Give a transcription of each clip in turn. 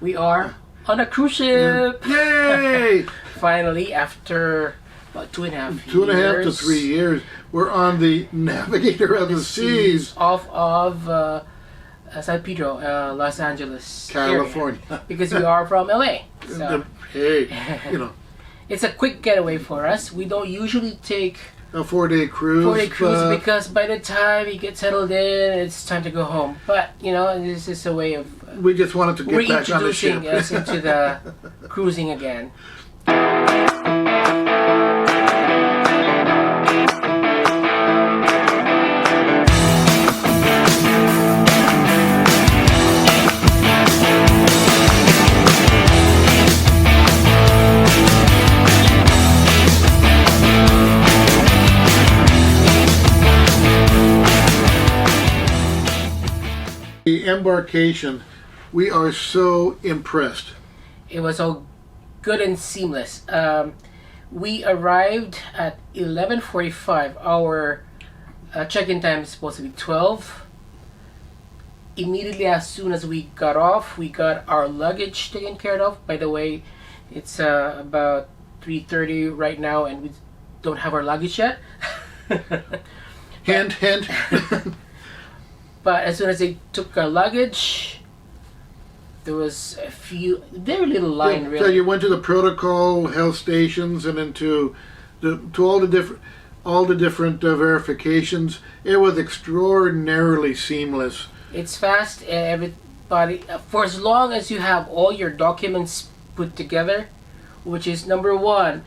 We are on a cruise ship! Yay! Finally, after about 2.5 years. 2.5 to 3 years, we're on the Navigator of the Seas. Off of San Pedro, Los Angeles, California. area, because we are from LA. So. Hey, you know. It's a quick getaway for us. We don't usually take a 4-day cruise. 4-day cruise because by the time you get settled in, it's time to go home. But, you know, this is a way of we just wanted to get back on the ship. reintroducing us into the cruising again. The embarkation, we are so impressed. It was all good and seamless. We arrived at 11:45. Our check-in time is supposed to be 12. Immediately as soon as we got off, we got our luggage taken care of. By the way, it's about 3:30 right now and we don't have our luggage yet. Hint, hint. But as soon as they took our luggage, there was a very little line, really. So you went to the protocol health stations and into all the different verifications. It was extraordinarily seamless. It's fast, and everybody, for as long as you have all your documents put together, which is number one,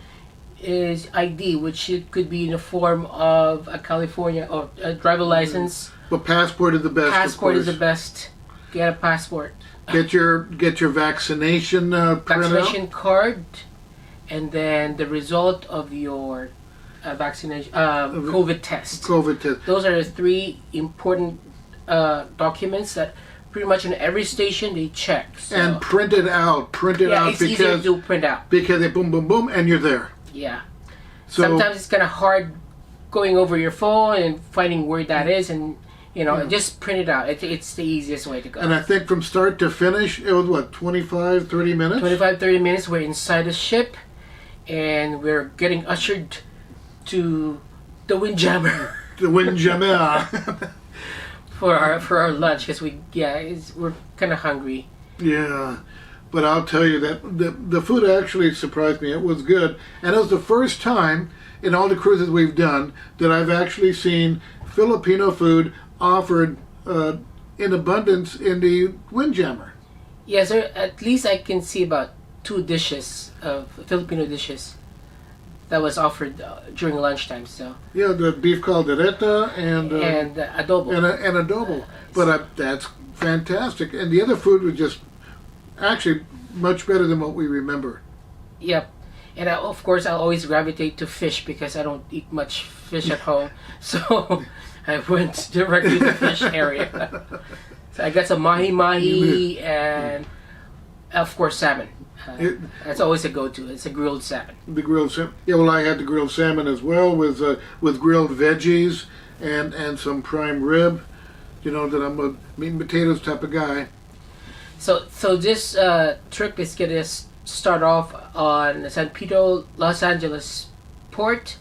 is ID, which it could be in the form of a California or a driver license. But passport is the best. Passport of is the best. Get a passport. Get your vaccination vaccination card, and then the result of your vaccination COVID test. COVID test. Those are the three important documents that pretty much in every station they check. So. And print it out. It's easier to print out because they boom, boom, boom, and you're there. Yeah. So, sometimes it's kind of hard going over your phone and finding where that is, and you know, just print it out. It's the easiest way to go. And I think from start to finish, it was what, 25, 30 minutes? 25, 30 minutes. We're inside the ship, and we're getting ushered to the Windjammer. The Windjammer. for our lunch, because we're kind of hungry. Yeah. But I'll tell you that the food actually surprised me. It was good. And it was the first time in all the cruises we've done that I've actually seen Filipino food offered in abundance in the Windjammer. Yes, at least I can see about 2 dishes of Filipino dishes that was offered during lunchtime. So yeah, the beef caldereta and adobo. And adobo. But that's fantastic. And the other food was just actually much better than what we remember. Yep. And of course, I'll always gravitate to fish because I don't eat much fish at home. So I went directly to the fish area. So I got some mahi-mahi and, of course, salmon. That's always a go-to. It's a grilled salmon. The grilled salmon. Yeah, well, I had the grilled salmon as well with grilled veggies and some prime rib. You know that I'm a meat and potatoes type of guy. So this trip is going to start off on San Pedro, Los Angeles port,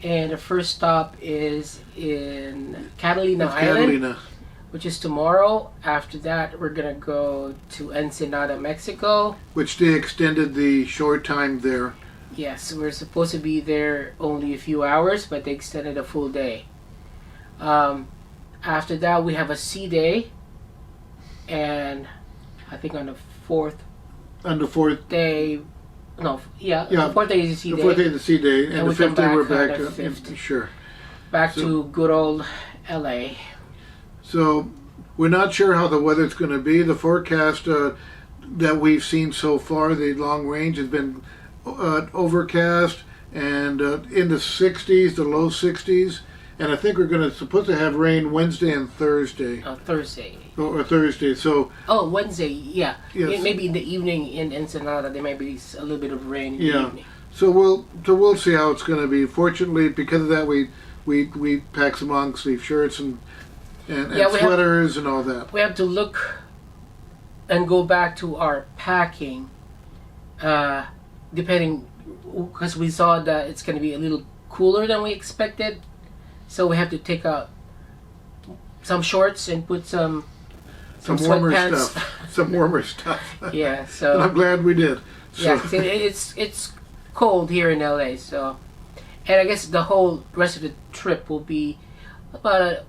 and the first stop is in Catalina Island, which is tomorrow. After that, we're going to go to Ensenada, Mexico. Which they extended the shore time there. Yes, we're supposed to be there only a few hours, but they extended a full day. After that, we have a sea day, and I think on the fourth day, the fourth day is the sea day. The fourth day is the sea day, and the fifth day we're back to sure. Back to good old LA. So we're not sure how the weather's going to be. The forecast that we've seen so far, the long range, has been overcast and in the 60s, the low 60s. And I think we're supposed to have rain Wednesday and Thursday. Thursday. Or Thursday. So. Oh, Wednesday. Yeah. Yes. Maybe in the evening in Ensenada there might be a little bit of rain in the evening. So we'll see how it's going to be. Fortunately, because of that, we packed some long sleeve shirts and sweaters and all that. We have to look and go back to our packing, depending, because we saw that it's going to be a little cooler than we expected, so we have to take out some shorts and put some warmer sweatpants. stuff. Some warmer stuff. Yeah, so And I'm glad we did. So, yeah, 'cause it's cold here in LA, so, and I guess the whole rest of the trip will be about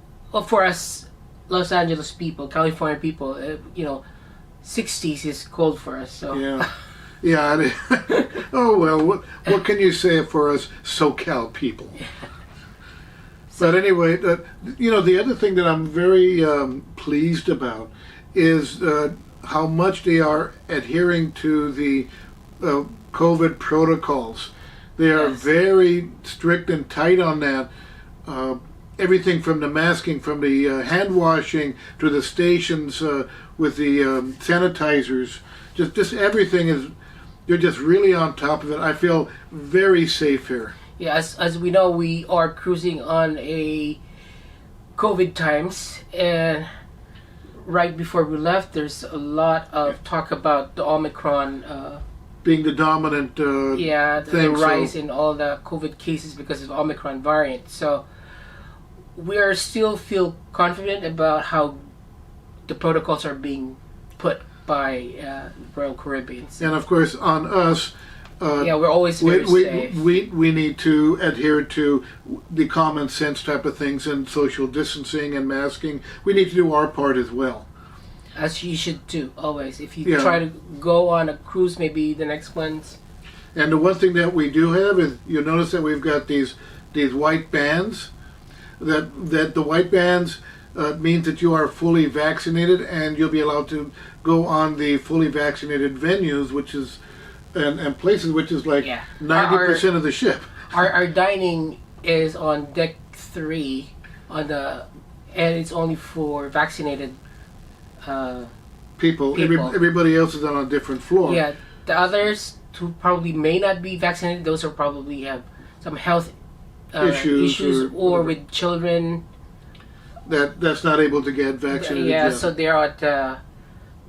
for us Los Angeles people, California people, 60s is cold for us. So yeah. Yeah. Oh well, what can you say for us SoCal people? But anyway, the other thing that I'm very pleased about is how much they are adhering to the COVID protocols. They are Yes. very strict and tight on that. Everything from the masking, from the hand washing to the stations with the sanitizers, just everything is. They're just really on top of it. I feel very safe here. yeah, as we know, we are cruising on a COVID times, and right before we left, there's a lot of talk about the Omicron. Being the dominant Yeah, the thing, rise so- in all the COVID cases because of the Omicron variant. So we are still feel confident about how the protocols are being put by Royal Caribbean. So, and of course on us. yeah, we're always We, very we, safe. we need to adhere to the common sense type of things and social distancing and masking. We need to do our part as well. As you should do, always. If you Yeah. try to go on a cruise, maybe the next one's... And the one thing that we do have is you'll notice that we've got these white bands. That the white bands means that you are fully vaccinated and you'll be allowed to go on the fully vaccinated venues, which is and places which is like Yeah. 90% of the ship. Our dining is on deck 3 and it's only for vaccinated People. People. Everybody else is on a different floor. Yeah, the others who probably may not be vaccinated, those are probably have some health issues or with children. That's not able to get vaccinated. Yeah, yet. so they're at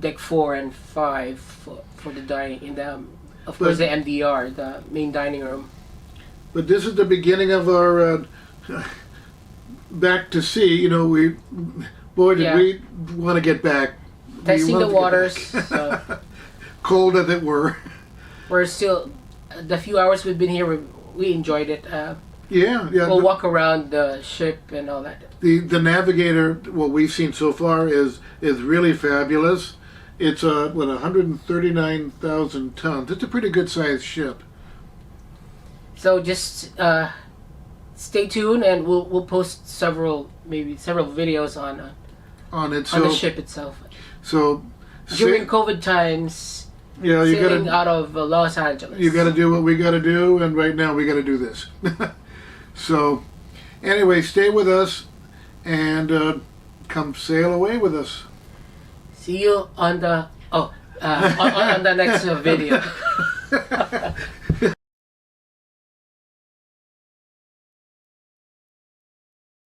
deck 4 and 5 for the dining in the, of course, the MDR, the main dining room. But this is the beginning of our back to sea. Did Yeah. we want to get back? We Testing want the to get waters. back. So Cold as it were. we're still, the few hours we've been here, we enjoyed it. Yeah. We'll walk around the ship and all that. The Navigator, what we've seen so far is really fabulous. It's 139,000 tons. It's a pretty good sized ship. So just stay tuned, and we'll post several videos on On it. on the ship itself. So During COVID times, yeah, you sailing gotta out of Los Angeles. you gotta do what we gotta do, and right now we gotta do this. So anyway, stay with us and come sail away with us. See you on the on the next video.